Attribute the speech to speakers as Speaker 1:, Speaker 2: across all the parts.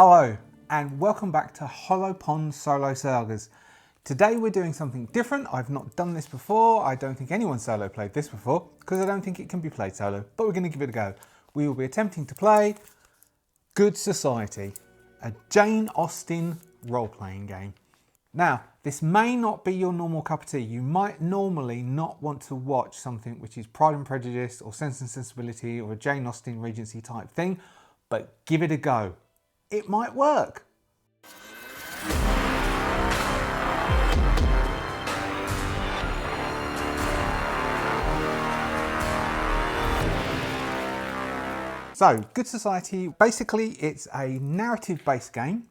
Speaker 1: Hello and welcome back to Hollowponds Solo Sagas. Today we're doing something different. I've not done this before. I don't think anyone solo played this before because I don't think it can be played solo, but we're going to give it a go. We will be attempting to play Good Society, a Jane Austen role-playing game. Now, this may not be your normal cup of tea. You might normally not want to watch something which is Pride and Prejudice or Sense and Sensibility or a Jane Austen Regency type thing, but give it a go. It might work. So, Good Society, basically it's a narrative-based game,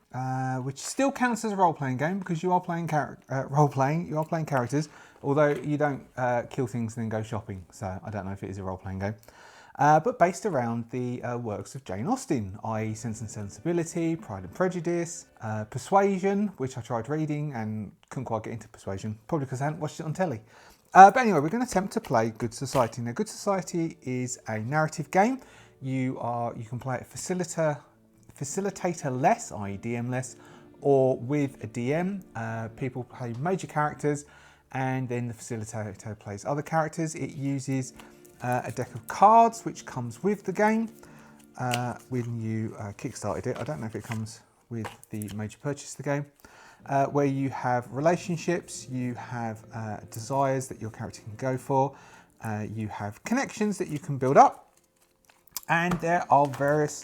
Speaker 1: which still counts as a role-playing game because you are playing you are playing characters, although you don't kill things and then go shopping, so I don't know if it is a role-playing game. But based around the works of Jane Austen, i.e. Sense and Sensibility, Pride and Prejudice, Persuasion, which I tried reading and couldn't quite get into Persuasion, probably because I hadn't watched it on telly. But anyway, we're going to attempt to play Good Society. Now, Good Society is a narrative game. You can play it facilitator-less, i.e. DM-less, or with a DM. People play major characters, and then the facilitator plays other characters. It uses a deck of cards which comes with the game when you kickstarted it. I don't know if it comes with the major purchase of the game, where you have relationships, you have desires that your character can go for, you have connections that you can build up, and there are various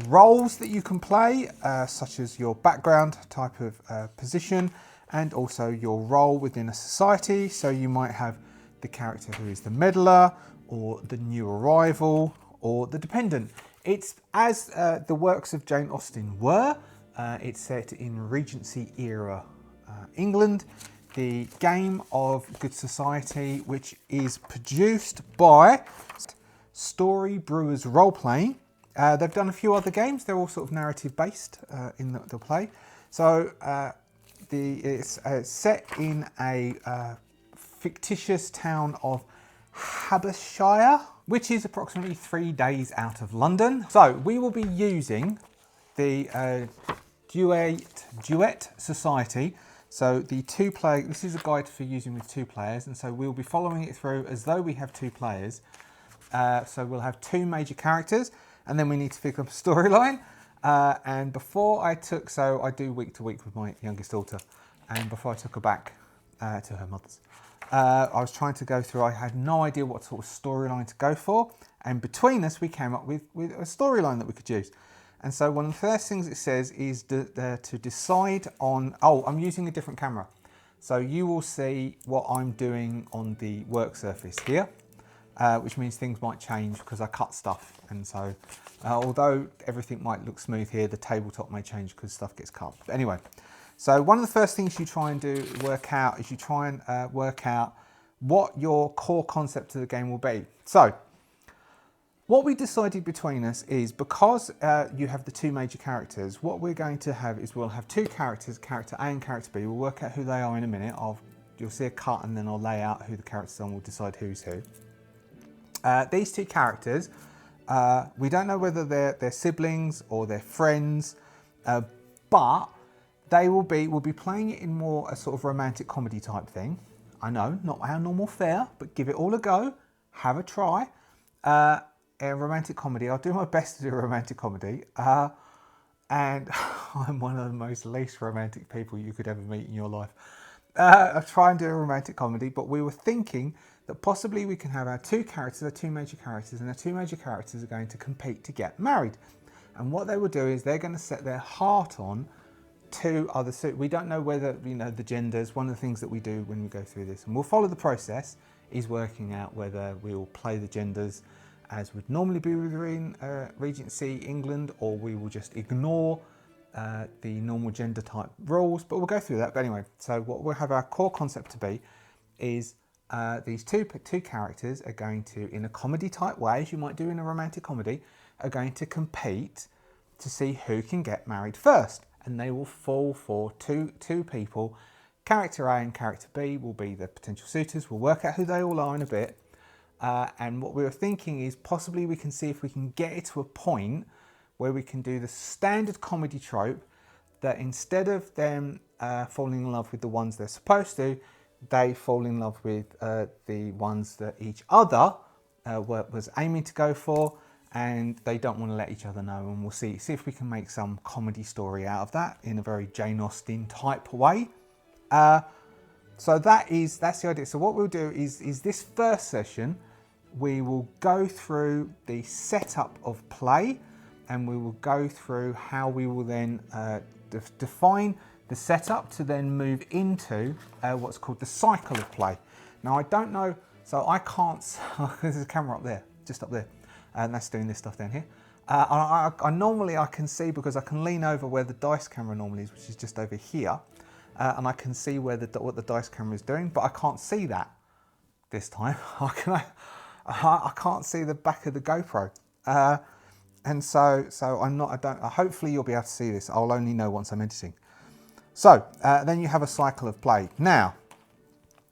Speaker 1: roles that you can play, such as your background type of position and also your role within a society. So you might have the character who is the meddler, or the new arrival, or the dependent. It's as the works of Jane Austen were. It's set in Regency era England. The game of Good Society, which is produced by Story Brewers Role Playing. They've done a few other games. They're all sort of narrative based in that they'll play. So it's set in a fictitious town of Hampshire, which is approximately 3 days out of London. So we will be using the duet society. So the two-player, this is a guide for using with 2 players, and so we'll be following it through as though we have 2 players. So we'll have 2 major characters, and then we need to pick up a storyline. And before I took, so I do week to week with my youngest daughter, and before I took her back to her mother's, I was trying to go through, I had no idea what sort of storyline to go for, and between us we came up with a storyline that we could use. And so one of the first things it says is to decide on, I'm using a different camera. So you will see what I'm doing on the work surface here, which means things might change because I cut stuff. And so although everything might look smooth here, the tabletop may change because stuff gets cut. But anyway, so one of the first things you try and work out what your core concept of the game will be. So what we decided between us is, because you have the 2 major characters, what we're going to have is we'll have 2 characters, character A and character B. We'll work out who they are in a minute. You'll see a cut and then I'll lay out who the characters are and we'll decide who's who. These 2 characters, we don't know whether they're siblings or they're friends, but we'll be playing it in more a sort of romantic comedy type thing. I know, not our normal fare, but give it all a go. Have a try. A romantic comedy. I'll do my best to do a romantic comedy. And I'm one of the most least romantic people you could ever meet in your life. I'll try and do a romantic comedy, but we were thinking that possibly we can have our 2 characters, our 2 major characters, and our 2 major characters are going to compete to get married. And what they will do is they're going to set their heart on 2 other suitors. We don't know whether, the genders. One of the things that we do when we go through this, and we'll follow the process, is working out whether we'll play the genders as would normally be within Regency England, or we will just ignore the normal gender type rules, but we'll go through that. But anyway, so what we'll have our core concept to be is these two characters are going to, in a comedy type way, as you might do in a romantic comedy, are going to compete to see who can get married first. And they will fall for two people. Character A and character B will be the potential suitors. We'll work out who they all are in a bit. And what we were thinking is possibly we can see if we can get it to a point where we can do the standard comedy trope that instead of them falling in love with the ones they're supposed to, they fall in love with the ones that each other was aiming to go for, and they don't want to let each other know. And we'll see if we can make some comedy story out of that in a very Jane Austen type way. So that's the idea. So what we'll do is this first session, we will go through the setup of play, and we will go through how we will then define the setup to then move into what's called the cycle of play. Now I don't know, so I can't, there's a camera up there, just up there, and that's doing this stuff down here. I normally I can see, because I can lean over where the dice camera normally is, which is just over here, and I can see where what the dice camera is doing, but I can't see that this time. I can't see the back of the GoPro. And so hopefully you'll be able to see this. I'll only know once I'm editing. So then you have a cycle of play. Now,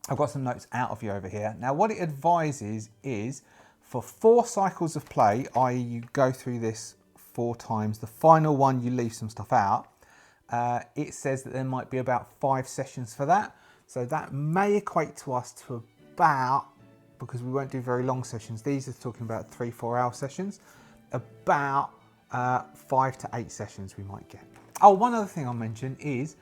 Speaker 1: I've got some notes out of you over here. Now what it advises is for 4 cycles of play, i.e. you go through this 4 times, the final one you leave some stuff out, it says that there might be about 5 sessions for that. So that may equate to us to about, because we won't do very long sessions, these are talking about 3-4 hour sessions, about 5 to 8 sessions we might get. Oh, one other thing I'll mention is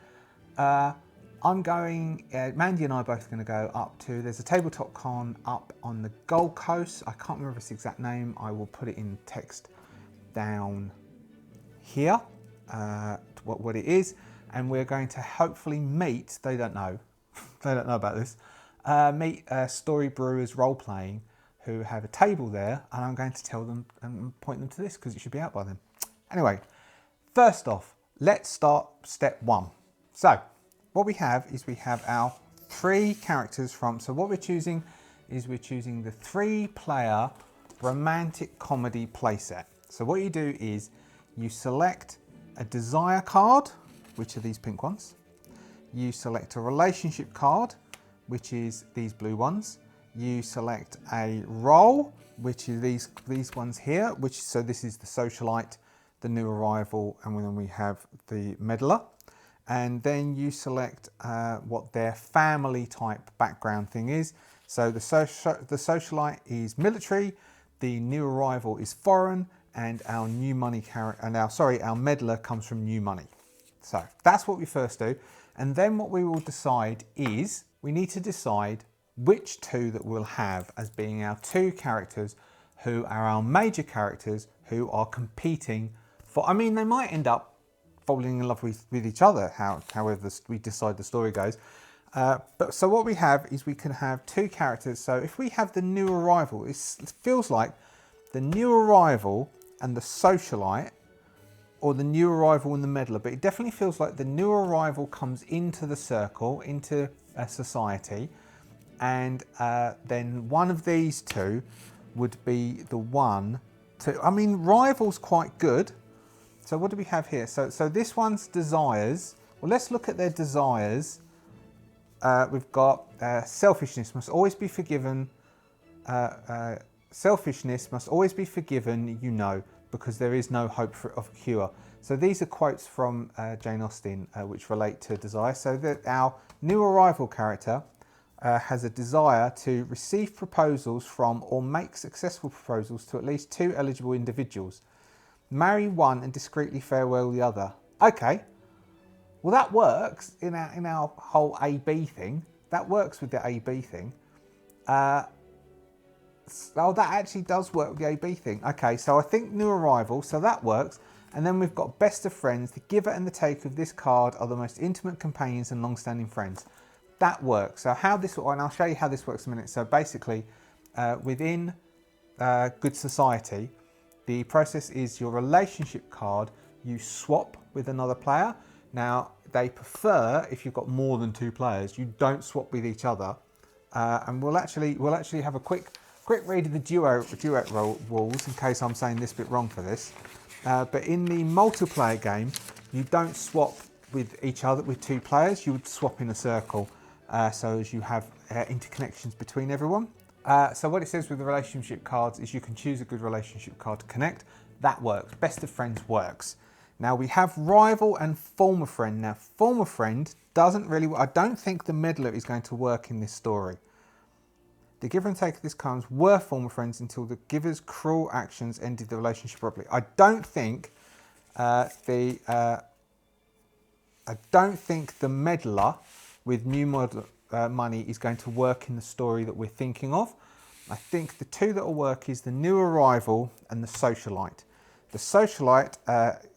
Speaker 1: I'm going, Mandy and I are both going to go up to, there's a tabletop con up on the Gold Coast. I can't remember its exact name. I will put it in text down here, what it is. And we're going to hopefully meet, they don't know, they don't know about this, meet Story Brewers Role Playing, who have a table there, and I'm going to tell them and point them to this because it should be out by then. Anyway, first off, let's start step 1. So what we have is we have our 3 characters from, so what we're choosing is we're choosing the 3-player romantic comedy playset. So what you do is you select a desire card, which are these pink ones. You select a relationship card, which is these blue ones. You select a role, which is these ones here, so this is the socialite, the new arrival, and then we have the meddler. And then you select what their family type background thing is. So the socialite is military, the new arrival is foreign, and our new money character, and our meddler comes from new money. So that's what we first do. And then what we will decide is, we need to decide which 2 that we'll have as being our 2 characters who are our major characters who are competing for, I mean, they might end up falling in love with each other, however we decide the story goes. But so what we have is we can have 2 characters. So if we have the new arrival, it feels like the new arrival and the socialite, or the new arrival and the meddler, but it definitely feels like the new arrival comes into the circle, into a society, and then one of these 2 would be the one to, I mean, rival's quite good. So what do we have here? So this one's desires. Well, let's look at their desires. We've got selfishness must always be forgiven. Selfishness must always be forgiven, you know, because there is no hope of cure. So these are quotes from Jane Austen, which relate to desire. So that our new arrival character has a desire to receive proposals from or make successful proposals to at least 2 eligible individuals. Marry one and discreetly farewell the other. Okay, well that works in our whole A-B thing. That works with the A-B thing. Oh, that actually does work with the A-B thing. Okay, so I think new arrival, so that works. And then we've got best of friends. The giver and the taker of this card are the most intimate companions and long-standing friends. That works. So how this, and I'll show you how this works in a minute. So basically, within good society, the process is your relationship card, you swap with another player. Now, they prefer, if you've got more than 2 players, you don't swap with each other. And we'll actually have a quick read of the duet rules in case I'm saying this bit wrong for this. But in the multiplayer game, you don't swap with each other with 2 players. You would swap in a circle, so as you have interconnections between everyone. So what it says with the relationship cards is you can choose a good relationship card to connect. That works. Best of friends works. Now we have rival and former friend. Now former friend doesn't really, I don't think the meddler is going to work in this story. The give and take of this comes were former friends until the giver's cruel actions ended the relationship abruptly. I don't think the meddler with new money is going to work in the story that we're thinking of. I think the two that will work is the new arrival and the socialite. The socialite,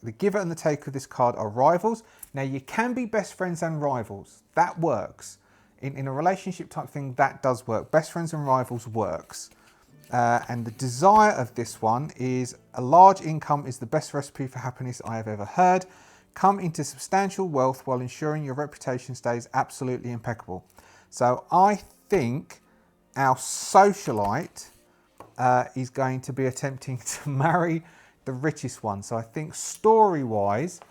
Speaker 1: the giver and the taker of this card are rivals. Now you can be best friends and rivals. That works. In a relationship type thing, that does work. Best friends and rivals works. And the desire of this one is a large income is the best recipe for happiness I have ever heard. Come into substantial wealth while ensuring your reputation stays absolutely impeccable. So I think our socialite is going to be attempting to marry the richest one. So I think story-wise,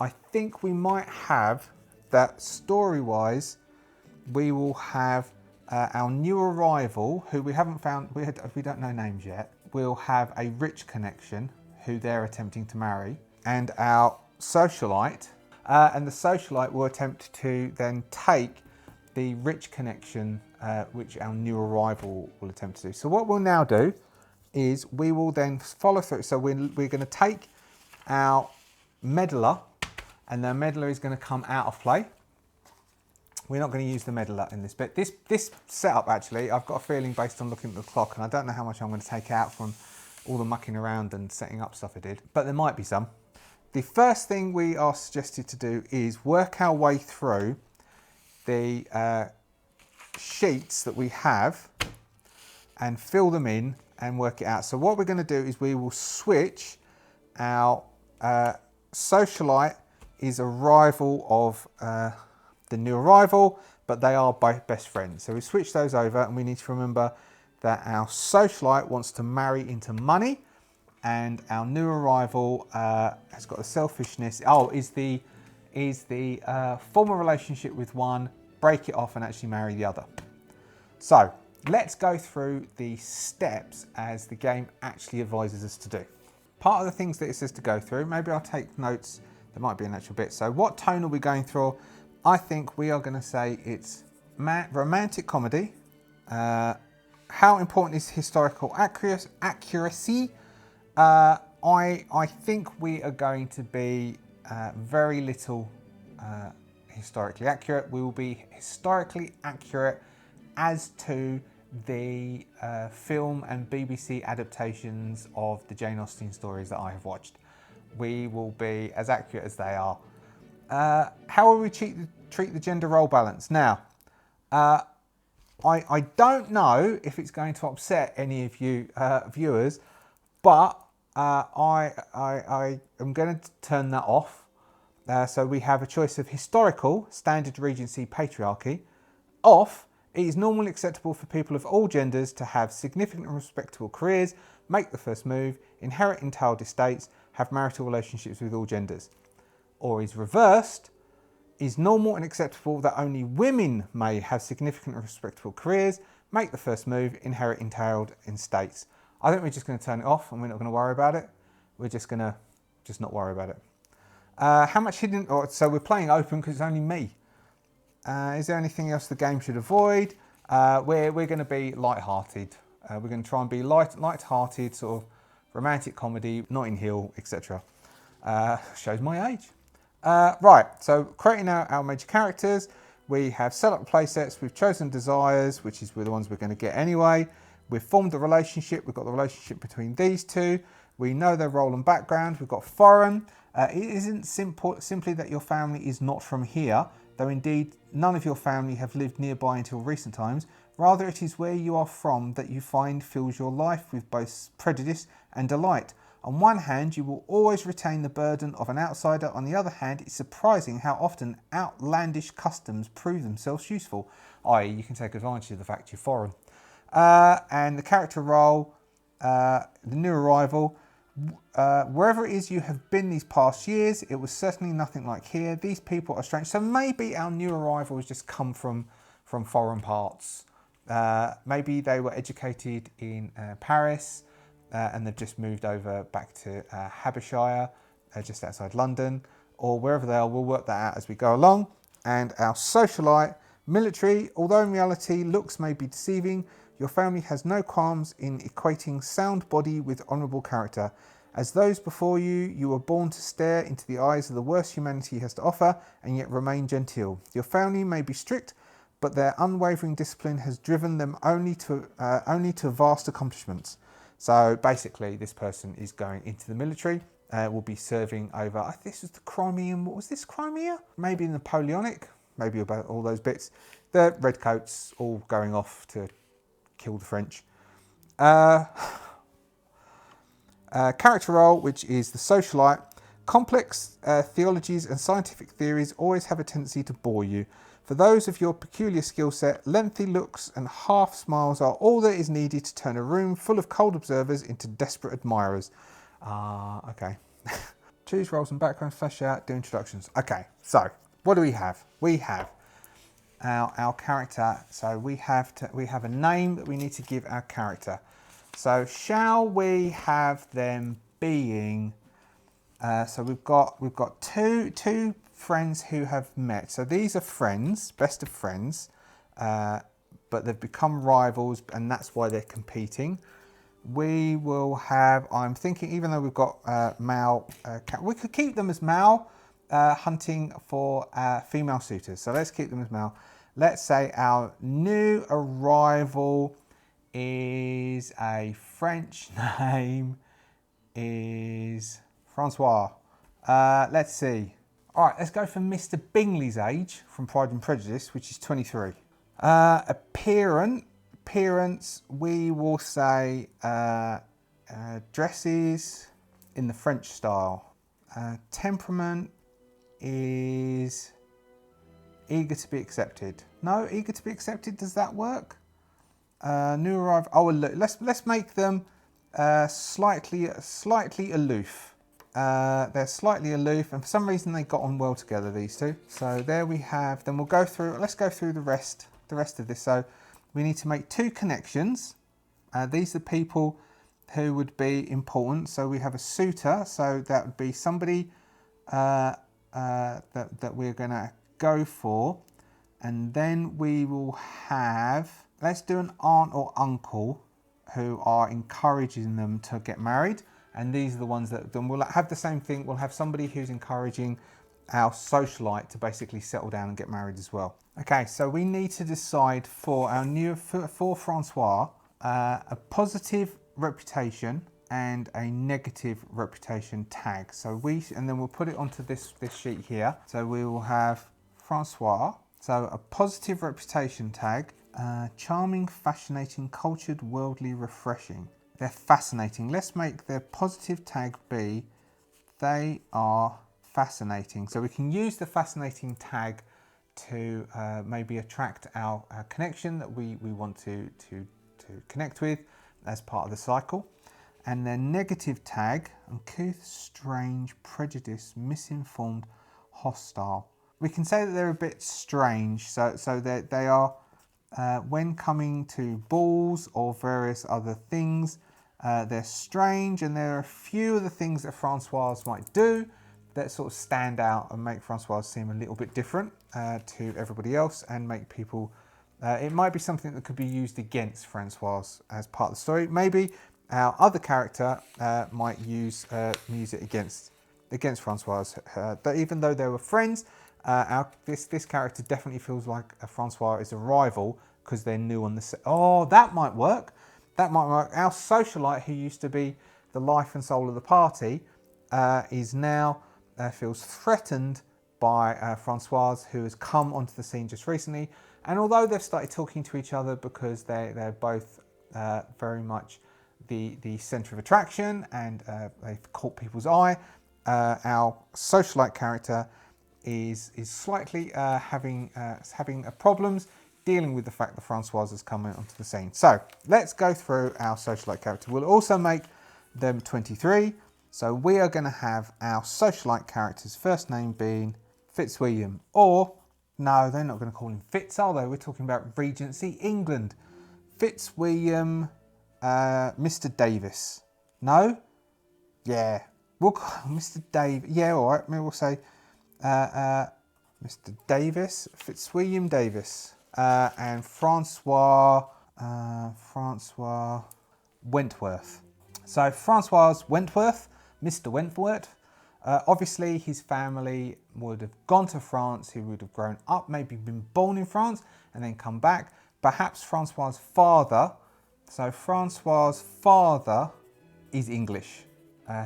Speaker 1: I think we might have that story-wise, we will have our new arrival, who we haven't found, we don't know names yet. We'll have a rich connection who they're attempting to marry, and our socialite, and the socialite will attempt to then take the rich connection, which our new arrival will attempt to do. So what we'll now do is we will then follow through. So we're going to take our meddler, and the meddler is going to come out of play. We're not going to use the meddler in this bit. This setup, actually, I've got a feeling based on looking at the clock, and I don't know how much I'm going to take out from all the mucking around and setting up stuff I did, but there might be some. The first thing we are suggested to do is work our way through the sheets that we have and fill them in and work it out. So what we're going to do is we will switch our socialite is a rival of the new arrival, but they are best friends. So we switch those over, and we need to remember that our socialite wants to marry into money, and our new arrival has got the selfishness. Oh, is the form a relationship with one, break it off and actually marry the other. So let's go through the steps as the game actually advises us to do. Part of the things that it says to go through, maybe I'll take notes, there might be an actual bit. So what tone are we going through? I think we are going to say it's romantic comedy. How important is historical accuracy? I think we are going to be very little historically accurate. We will be historically accurate as to the film and BBC adaptations of the Jane Austen stories that I have watched. We will be as accurate as they are. How will we treat the gender role balance? Now, I don't know if it's going to upset any of you viewers, but I am going to turn that off. So we have a choice of historical, standard Regency, patriarchy. Off, it is normally acceptable for people of all genders to have significant and respectable careers, make the first move, inherit entailed estates, have marital relationships with all genders. Or is reversed, is normal and acceptable that only women may have significant and respectable careers, make the first move, inherit entailed estates. I think we're just going to turn it off and we're not going to worry about it. We're just going to not worry about it. How much hidden, so we're playing open because it's only me. Is there anything else the game should avoid? We're going to be light-hearted. We're going to try and be light-hearted, sort of romantic comedy, Notting Hill, etc. Shows my age. Right, so creating our major characters, we have set up play sets, we've chosen desires, which is the ones we're going to get anyway. We've formed a relationship, we've got the relationship between these two. We know their role and background, we've got foreign. It isn't simply that your family is not from here, though indeed none of your family have lived nearby until recent times. Rather, it is where you are from that you find fills your life with both prejudice and delight. On one hand, you will always retain the burden of an outsider. On the other hand, it's surprising how often outlandish customs prove themselves useful, i.e. you can take advantage of the fact you're foreign. And the character role, the new arrival, wherever it is you have been these past years, it was certainly nothing like here. These people are strange. So maybe our new arrival has just come from foreign parts. Maybe they were educated in Paris. and they've just moved over back to Habishire, just outside London, or wherever they are. We'll work that out as we go along. And our socialite, military, although in reality looks may be deceiving, your family has no qualms in equating sound body with honourable character. As those before you, you were born to stare into the eyes of the worst humanity has to offer, and yet remain genteel. Your family may be strict, but their unwavering discipline has driven them only to vast accomplishments. So basically, this person is going into the military. Will be serving over, I think this was the Crimean, what was this, Crimea? Maybe Napoleonic, maybe about all those bits. The redcoats all going off to kill the French. Character role, which is the socialite. Complex theologies and scientific theories always have a tendency to bore you. For those of your peculiar skill set, lengthy looks and half smiles are all that is needed to turn a room full of cold observers into desperate admirers. Okay. Choose roles and backgrounds, flesh out, do introductions. Okay, so what do we have? We have our character. So we have a name that we need to give our character. So shall we have them being? So we've got two friends who have met. So these are friends, best of friends, but they've become rivals, and that's why they're competing. We will have, I'm thinking, even though we've got male, we could keep them as male, hunting for female suitors. So let's keep them as male. Let's say our new arrival is a French name, is Francois. Let's see. All right, let's go for Mr. Bingley's age from Pride and Prejudice, which is 23. Appearance, we will say dresses in the French style. Temperament is eager to be accepted. No, eager to be accepted, does that work? New arrival, oh, let's make them slightly aloof. They're slightly aloof, and for some reason they got on well together, these two. So there we have, then we'll go through, let's go through the rest of this. So we need to make two connections. These are people who would be important. So we have a suitor. So that would be somebody that we're going to go for. And then we will have, let's do an aunt or uncle who are encouraging them to get married. And these are the ones that then we'll have the same thing. We'll have somebody who's encouraging our socialite to basically settle down and get married as well. Okay, so we need to decide for our for Francois, a positive reputation and a negative reputation tag. So and then we'll put it onto this sheet here. So we will have Francois. So a positive reputation tag, charming, fascinating, cultured, worldly, refreshing. They're fascinating. Let's make their positive tag be, they are fascinating. So we can use the fascinating tag to maybe attract our connection that we want to connect with as part of the cycle. And their negative tag, uncouth, strange, prejudiced, misinformed, hostile. We can say that they're a bit strange. So they are, when coming to balls or various other things, they're strange, and there are a few of the things that Francois might do that sort of stand out and make Francois seem a little bit different to everybody else, and make people, it might be something that could be used against Francois as part of the story. Maybe our other character might use it against Francois. But even though they were friends, this character definitely feels like Francois is a rival because they're new on the set. Oh, that might work. That might work. Our socialite, who used to be the life and soul of the party, is now feels threatened by Francois, who has come onto the scene just recently. And although they've started talking to each other because they're both very much the centre of attraction, and they've caught people's eye, our socialite character is slightly having problems dealing with the fact that Francois has come onto the scene. So let's go through our socialite character. We'll also make them 23. So we are going to have our socialite character's first name being Fitzwilliam, or no, they're not going to call him Fitz, are they? We're talking about Regency, England. Fitzwilliam, Mr. Davis. No? Yeah. We'll call Mr. Dave. Yeah, all right. Maybe we'll say Mr. Davis, Fitzwilliam Davis, and Francois Wentworth. So Francois Wentworth, Mr. Wentworth. Obviously, his family would have gone to France. He would have grown up, maybe been born in France, and then come back. Perhaps Francois' father. So Francois' father is English.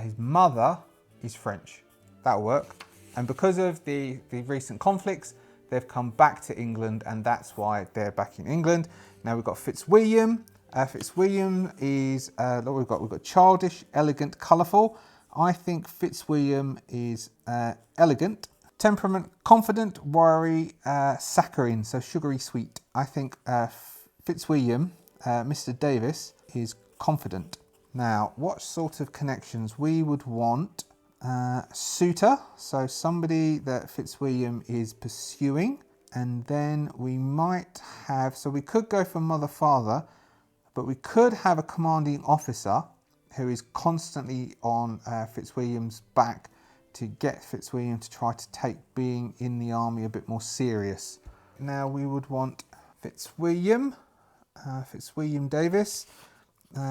Speaker 1: His mother is French. That'll work. And because of the recent conflicts, they've come back to England, and that's why they're back in England. Now we've got Fitzwilliam. Fitzwilliam is, what we've got childish, elegant, colourful. I think Fitzwilliam is elegant. Temperament, confident, wiry, saccharine, so sugary sweet. I think Fitzwilliam, Mr. Davis, is confident. Now, what sort of connections? We would want suitor, so somebody that Fitzwilliam is pursuing. And then we might have, so we could go for mother-father, but we could have a commanding officer who is constantly on Fitzwilliam's back to get Fitzwilliam to try to take being in the army a bit more serious. Now we would want Fitzwilliam Davis.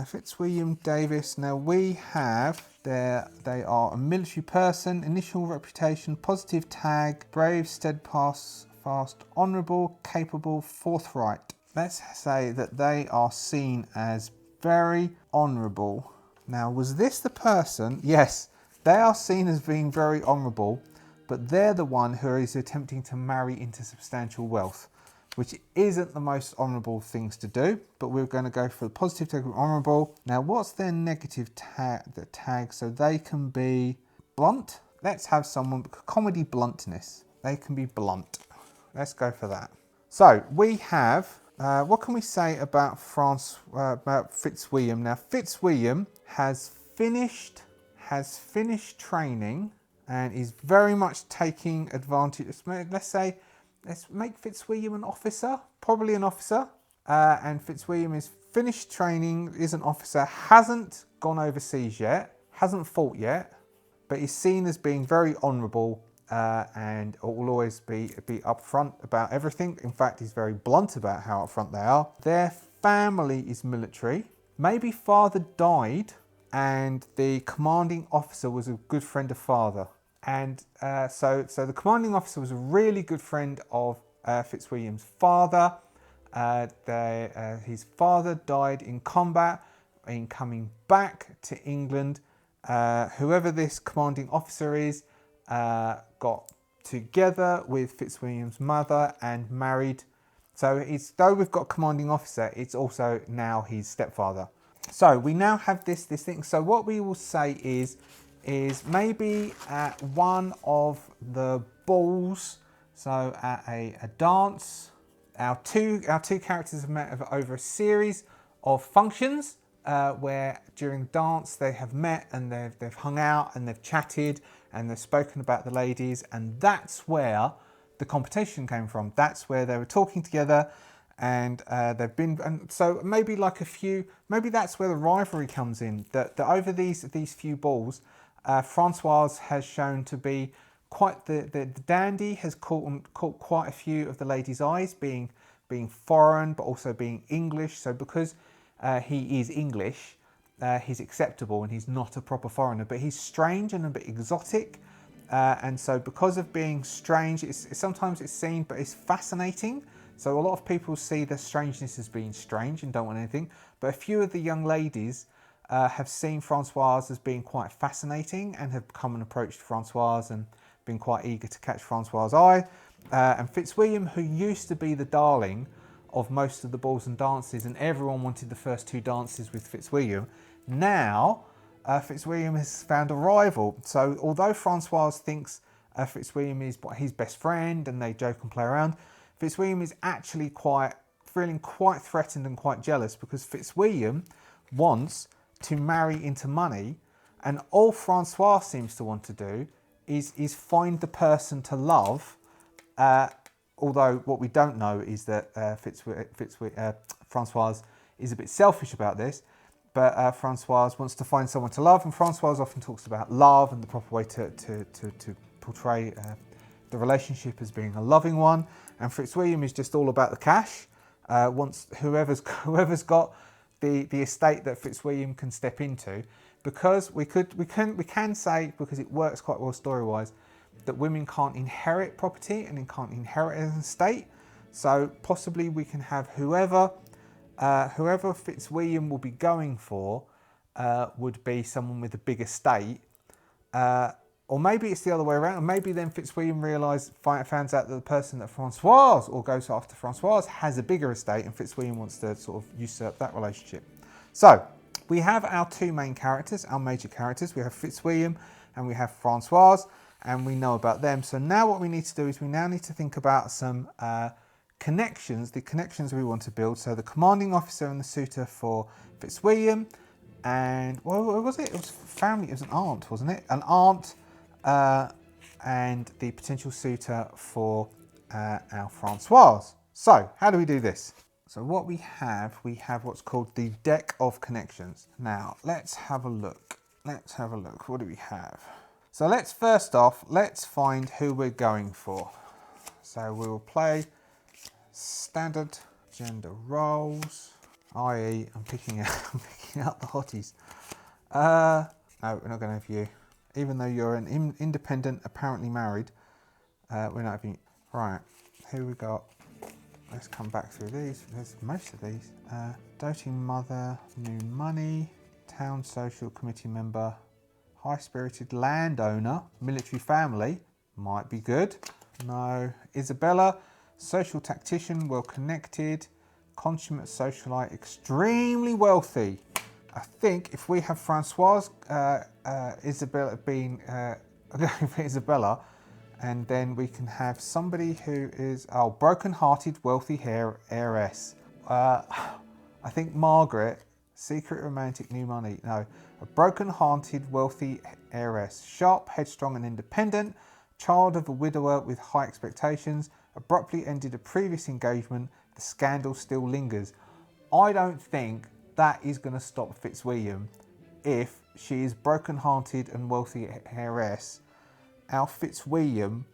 Speaker 1: Fitzwilliam Davis. Now we have there, they are a military person, initial reputation, positive tag, brave, steadfast, fast, honourable, capable, forthright. Let's say that they are seen as very honourable. Now, was this the person? Yes, they are seen as being very honourable, but they're the one who is attempting to marry into substantial wealth, which isn't the most honourable things to do, but we're going to go for the positive tag of honourable. Now, what's their negative tag? So they can be blunt. Let's have someone, comedy bluntness. They can be blunt. Let's go for that. So we have, what can we say about about Fitzwilliam? Now, Fitzwilliam has finished training and is very much taking advantage. Let's make Fitzwilliam an officer, probably an officer. And Fitzwilliam is finished training, is an officer, hasn't gone overseas yet, hasn't fought yet, but is seen as being very honourable and will always be upfront about everything. In fact, he's very blunt about how upfront they are. Their family is military. Maybe father died and the commanding officer was a good friend of father. And so the commanding officer was a really good friend of Fitzwilliam's father. His father died in combat. In coming back to England, whoever this commanding officer is got together with Fitzwilliam's mother and married. So though we've got commanding officer, it's also now his stepfather. So we now have this thing. So what we will say is maybe at one of the balls, so at a dance, our two characters have met over a series of functions where during dance they have met and they've hung out and they've chatted and they've spoken about the ladies, and that's where the competition came from. That's where they were talking together, and they've been, and so maybe like maybe that's where the rivalry comes in. That over these few balls, Francoise has shown to be quite the dandy, has caught quite a few of the ladies' eyes, being foreign but also being English. So because he is English, he's acceptable and he's not a proper foreigner, but he's strange and a bit exotic. And so because of being strange, sometimes it's seen, but it's fascinating. So a lot of people see the strangeness as being strange and don't want anything. But a few of the young ladies have seen Francoise as being quite fascinating and have come and approached Francoise and been quite eager to catch Francoise's eye. And Fitzwilliam, who used to be the darling of most of the balls and dances, and everyone wanted the first two dances with Fitzwilliam, now Fitzwilliam has found a rival. So although Francoise thinks Fitzwilliam is his best friend and they joke and play around, Fitzwilliam is actually feeling quite threatened and quite jealous, because Fitzwilliam wants to marry into money, and all Francois seems to want to do is find the person to love. Although what we don't know is that Francoise is a bit selfish about this. but Francoise wants to find someone to love, and Francoise often talks about love and the proper way to portray the relationship as being a loving one. And Fitzwilliam is just all about the cash. Wants whoever's got the estate that Fitzwilliam can step into, because we can say, because it works quite well story-wise, that women can't inherit property and can't inherit an estate. So possibly we can have whoever Fitzwilliam will be going for would be someone with a big estate, or maybe it's the other way around. Maybe then Fitzwilliam finds out that the person that Francoise, or goes after Francoise, has a bigger estate, and Fitzwilliam wants to sort of usurp that relationship. So we have our two main characters, our major characters. We have Fitzwilliam and we have Francoise, and we know about them. So now what we need to do is we now need to think about some connections, the connections we want to build. So the commanding officer and the suitor for Fitzwilliam, and what was it? It was family. It was an aunt, wasn't it? An aunt. And the potential suitor for our Francoise. So how do we do this? So what we have what's called the deck of connections. Now let's have a look. What do we have? So let's find who we're going for. So we will play standard gender roles, i.e. I'm picking out the hotties. No, we're not going to have you. Even though you're an independent, apparently married, we're not having... Right, here we got... Let's come back through these. There's most of these. Doting mother, new money, town social committee member, high-spirited landowner, military family, might be good. No. Isabella, social tactician, well-connected, consummate socialite, extremely wealthy. I think if we have Francoise, Isabella being Isabella, and then we can have somebody who is broken-hearted, wealthy heiress. I think Margaret, secret romantic, new money. No, a broken-hearted, wealthy heiress, sharp, headstrong, and independent. Child of a widower with high expectations. Abruptly ended a previous engagement. The scandal still lingers. I don't think that is going to stop Fitzwilliam if she is broken-hearted and wealthy heiress. Our Fitzwilliam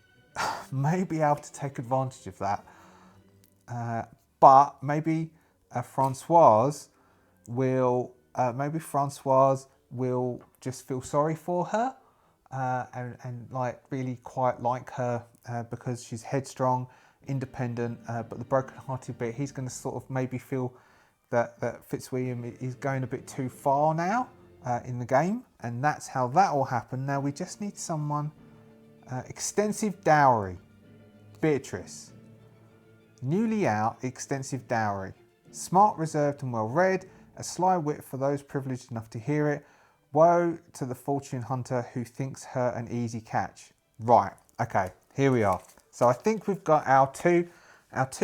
Speaker 1: may be able to take advantage of that, but maybe Francoise will just feel sorry for her and like really quite like her because she's headstrong, independent, but the broken-hearted bit, he's going to sort of maybe feel that Fitzwilliam is going a bit too far now in the game, and that's how that will happen. Now we just need someone, extensive dowry, Beatrice, newly out, extensive dowry, smart, reserved and well read, a sly wit for those privileged enough to hear it, woe to the fortune hunter who thinks her an easy catch. Right, okay, here we are. So I think we've got our two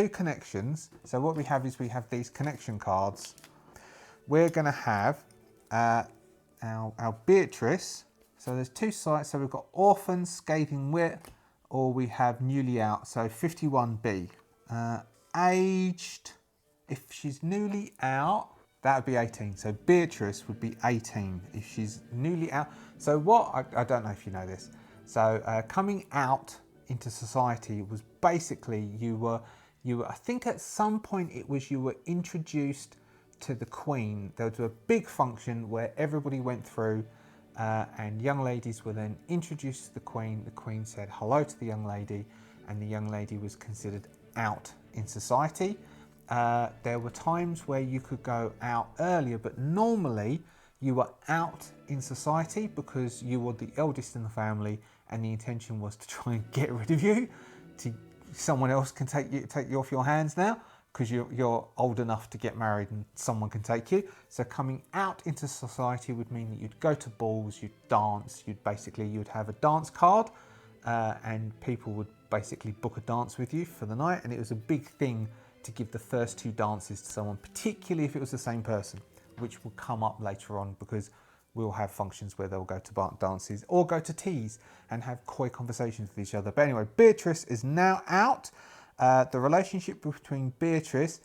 Speaker 1: connections. So what we have is we have these connection cards. We're going to have our Beatrice. So there's two sides. So we've got orphan, scathing wit, or we have newly out. So 51B. Aged, if she's newly out, that would be 18. So Beatrice would be 18 if she's newly out. So what, I don't know if you know this. So coming out into society was basically you were, I think at some point it was you were introduced to the Queen. There was a big function where everybody went through and young ladies were then introduced to the Queen. The Queen said hello to the young lady, and the young lady was considered out in society. There were times where you could go out earlier, but normally you were out in society because you were the eldest in the family, and the intention was to try and get rid of you. Someone else can take you off your hands now because you're old enough to get married and someone can take you. So coming out into society would mean that you'd go to balls, you'd dance, you'd have a dance card, and people would basically book a dance with you for the night. And it was a big thing to give the first two dances to someone, particularly if it was the same person, which will come up later on because we'll have functions where they'll go to dances or go to teas and have coy conversations with each other. But anyway, Beatrice is now out. The relationship between Beatrice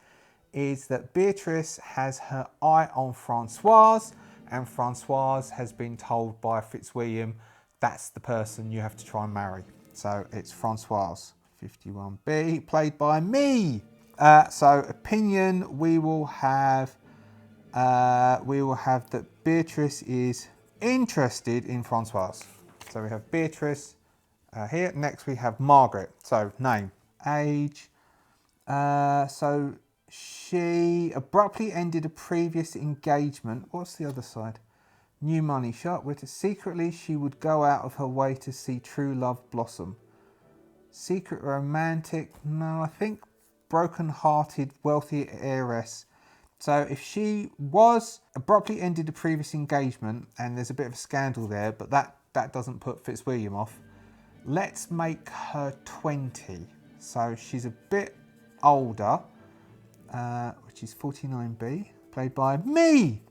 Speaker 1: is that Beatrice has her eye on Francoise, and Francoise has been told by Fitzwilliam that's the person you have to try and marry. So it's Francoise. 51B, played by me. So opinion, we will have that Beatrice is interested in Francoise. So we have Beatrice here. Next we have Margaret. So name, age. So she abruptly ended a previous engagement. What's the other side? New money, sharp witted. Secretly, she would go out of her way to see true love blossom. Secret romantic. No, I think broken-hearted, wealthy heiress. So if she was abruptly ended a previous engagement, and there's a bit of a scandal there, but that doesn't put Fitzwilliam off. Let's make her 20. So she's a bit older, which is 49B, played by me.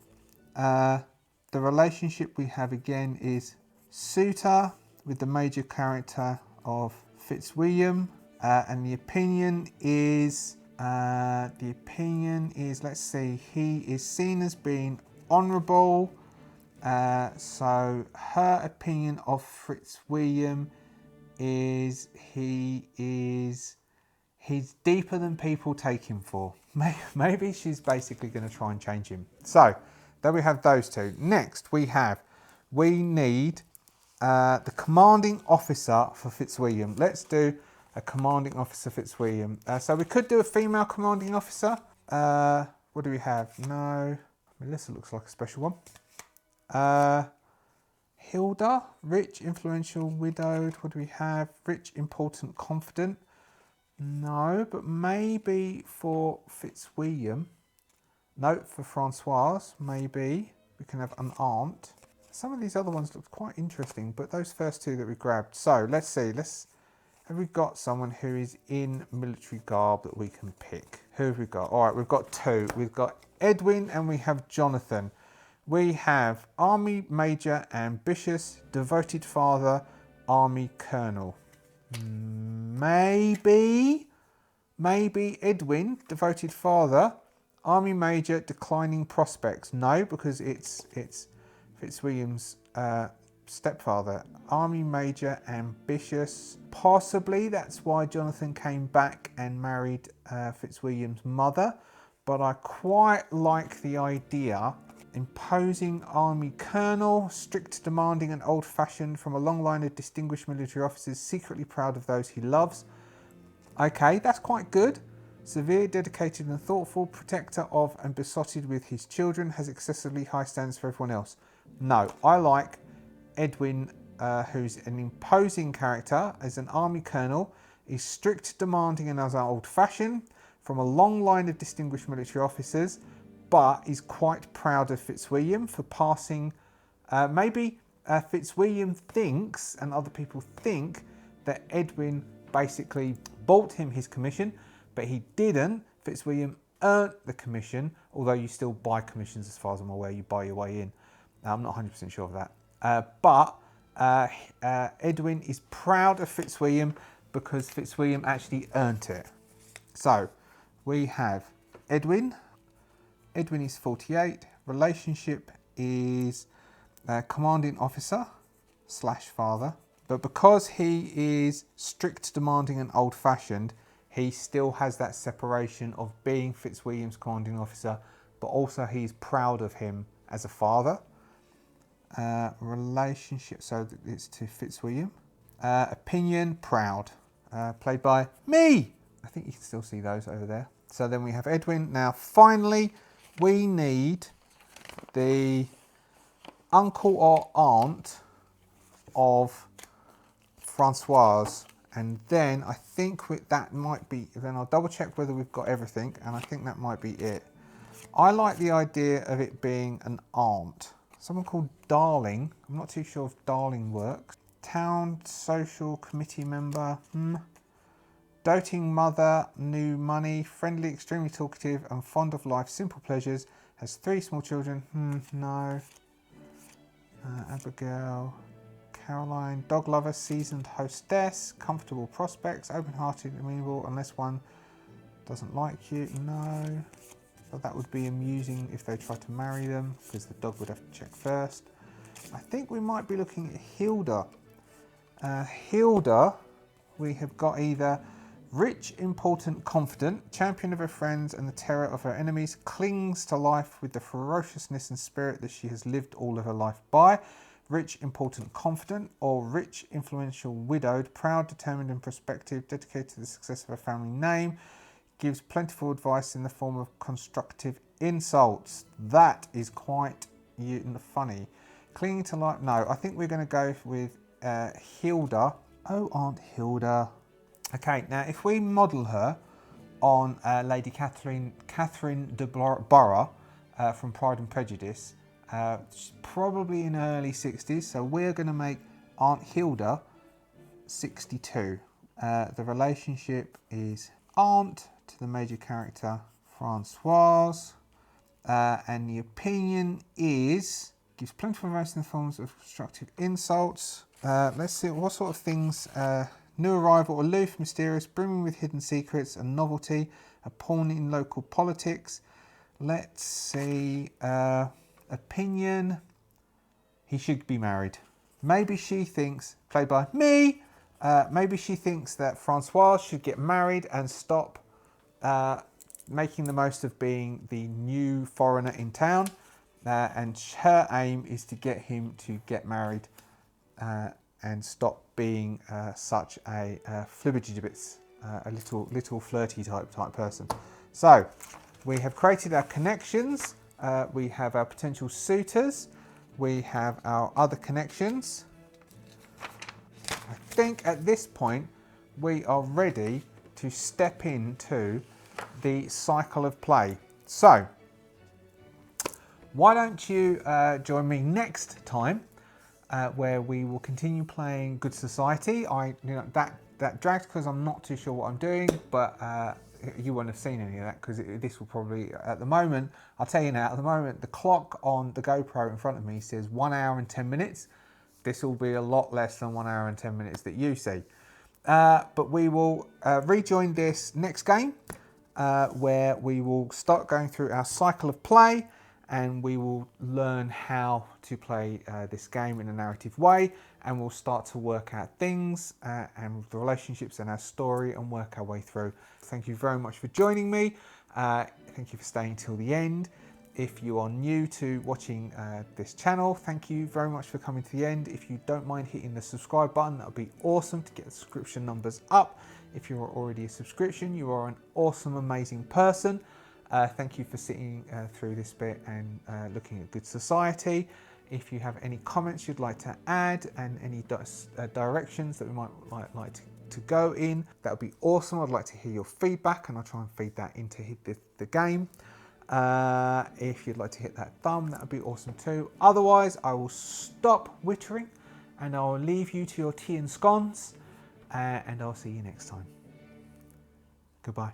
Speaker 1: The relationship we have again is suitor with the major character of Fitzwilliam, and the opinion is, let's see, he is seen as being honourable. So her opinion of Fitzwilliam is he's deeper than people take him for. Maybe she's basically going to try and change him. So there we have those two. Next we need the commanding officer for Fitzwilliam. Let's do a commanding officer Fitzwilliam. So we could do a female commanding officer. What do we have? No, Melissa looks like a special one. Hilda, rich, influential, widowed. What do we have? Rich, important, confident. No, but maybe for Fitzwilliam. No, for Francoise, maybe we can have an aunt. Some of these other ones look quite interesting, but those first two that we grabbed. So let's see. Have we got someone who is in military garb that we can pick? Who have we got? All right, we've got two. We've got Edwin and we have Jonathan. We have Army Major, ambitious, devoted father, Army Colonel. Maybe Edwin, devoted father, Army Major, declining prospects. No, because it's Fitzwilliam's stepfather. Army Major, ambitious. Possibly that's why Jonathan came back and married Fitzwilliam's mother. But I quite like the idea. Imposing Army Colonel, strict, demanding and old-fashioned, from a long line of distinguished military officers, secretly proud of those he loves. Okay, that's quite good. Severe, dedicated and thoughtful, protector of and besotted with his children, has excessively high standards for everyone else. No, I like Edwin, who's an imposing character as an army colonel, is strict, demanding and as old-fashioned, from a long line of distinguished military officers, but is quite proud of Fitzwilliam for passing. Maybe Fitzwilliam thinks, and other people think, that Edwin basically bought him his commission, but he didn't. Fitzwilliam earned the commission, although you still buy commissions as far as I'm aware, you buy your way in. I'm not 100% sure of that. But Edwin is proud of Fitzwilliam because Fitzwilliam actually earned it. So we have Edwin. Edwin is 48. Relationship is commanding officer / father. But because he is strict, demanding and old-fashioned, he still has that separation of being Fitzwilliam's commanding officer, but also he's proud of him as a father. Relationship, so it's to Fitzwilliam. Opinion, proud. Played by me. I think you can still see those over there. So then we have Edwin. Now finally, we need the uncle or aunt of Francoise, and then I think that might be, then I'll double check whether we've got everything, and I think that might be it. I like the idea of it being an aunt. Someone called Darling. I'm not too sure if Darling works. Town social committee member. Doting mother, new money, friendly, extremely talkative and fond of life, simple pleasures, has 3 small children. No. Abigail, Caroline, dog lover, seasoned hostess, comfortable prospects, open-hearted, amenable, unless one Doesn't like you, no. But that would be amusing if they tried to marry them, because the dog would have to check first. I think we might be looking at Hilda. Hilda, we have got either rich, important, confident, champion of her friends and the terror of her enemies, clings to life with the ferociousness and spirit that she has lived all of her life by. Rich, important, confident, or rich, influential, widowed, proud, determined and prospective, dedicated to the success of her family name, gives plentiful advice in the form of constructive insults. That is quite funny. Clinging to life, no, I think we're going to go with Hilda. Oh, Aunt Hilda. Okay, now if we model her on Lady Catherine de Borough from Pride and Prejudice, she's probably in her early 60s, so we're going to make Aunt Hilda 62. The relationship is aunt to the major character Francoise, and the opinion is gives plentiful advice in the forms of constructive insults. Let's see what sort of things. New arrival, aloof, mysterious, brimming with hidden secrets and novelty, a pawn in local politics. Let's see. Opinion. He should be married. Maybe she thinks, played by me, maybe she thinks that Francois should get married and stop making the most of being the new foreigner in town. And her aim is to get him to get married and stop being such a flibbertigibbets, a little flirty type person. So we have created our connections. We have our potential suitors. We have our other connections. I think at this point we are ready to step into the cycle of play. So why don't you join me next time, where we will continue playing Good Society. That dragged because I'm not too sure what I'm doing, but you won't have seen any of that because this will probably, at the moment, I'll tell you now, at the moment, the clock on the GoPro in front of me says 1 hour and 10 minutes. This will be a lot less than 1 hour and 10 minutes that you see. But we will rejoin this next game, where we will start going through our cycle of play, and we will learn how to play this game in a narrative way, and we'll start to work out things and the relationships and our story and work our way through. Thank you very much for joining me. Thank you for staying till the end. If you are new to watching this channel, thank you very much for coming to the end. If you don't mind hitting the subscribe button, that would be awesome to get the subscription numbers up. If you are already a subscription, you are an awesome, amazing person. Thank you for sitting through this bit and looking at Good Society. If you have any comments you'd like to add and any directions that we might like to go in, that would be awesome. I'd like to hear your feedback and I'll try and feed that into the game. If you'd like to hit that thumb, that would be awesome too. Otherwise, I will stop wittering and I'll leave you to your tea and scones, and I'll see you next time. Goodbye.